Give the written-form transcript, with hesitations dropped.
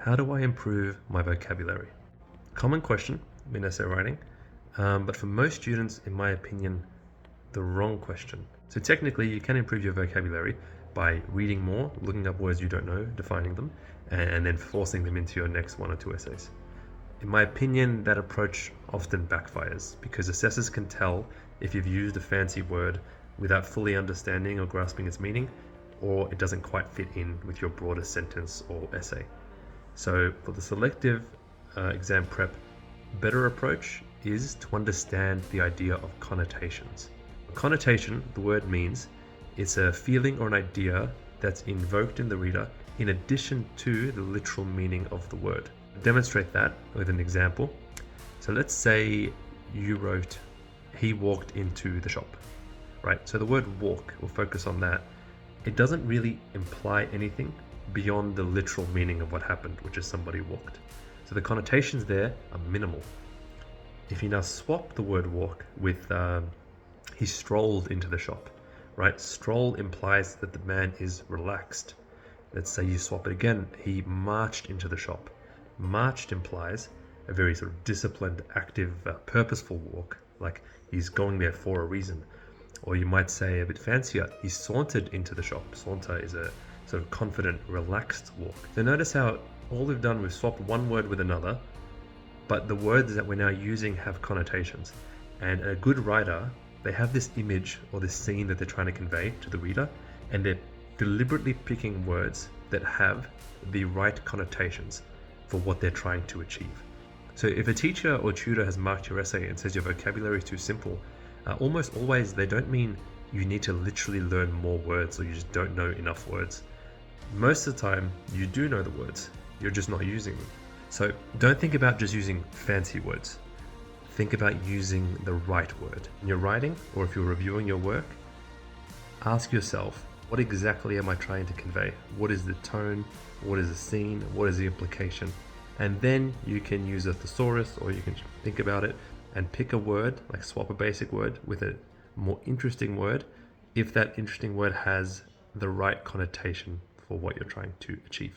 How do I improve my vocabulary? Common question in essay writing, but for most students, in my opinion, the wrong question. So technically, you can improve your vocabulary by reading more, looking up words you don't know, defining them, and then forcing them into your next 1 or 2 essays. In my opinion, that approach often backfires because assessors can tell if you've used a fancy word without fully understanding or grasping its meaning, or it doesn't quite fit in with your broader sentence or essay. So for the selective exam prep, a better approach is to understand the idea of connotations. Connotation, the word means, it's a feeling or an idea that's invoked in the reader in addition to the literal meaning of the word. Demonstrate that with an example. So let's say you wrote, he walked into the shop, right? So the word walk, we'll focus on that. It doesn't really imply anything beyond the literal meaning of what happened, which is somebody walked. So the connotations there are minimal. If you now swap the word walk with he strolled into the shop, right? Stroll implies that the man is relaxed. Let's say you swap it again, he marched into the shop. Marched implies a very sort of disciplined, active, purposeful walk, like he's going there for a reason. Or you might say a bit fancier, he sauntered into the shop. Saunter is a sort of confident, relaxed walk. So notice how all we've done, we've swapped one word with another, but the words that we're now using have connotations. And a good writer, they have this image or this scene that they're trying to convey to the reader, and they're deliberately picking words that have the right connotations for what they're trying to achieve. So if a teacher or tutor has marked your essay and says your vocabulary is too simple, almost always they don't mean you need to literally learn more words or you just don't know enough words. Most of the time, you do know the words, you're just not using them. So don't think about just using fancy words. Think about using the right word. In your writing, or if you're reviewing your work, ask yourself, what exactly am I trying to convey? What is the tone? What is the scene? What is the implication? And then you can use a thesaurus, or you can think about it and pick a word, like swap a basic word with a more interesting word, if that interesting word has the right connotation for what you're trying to achieve.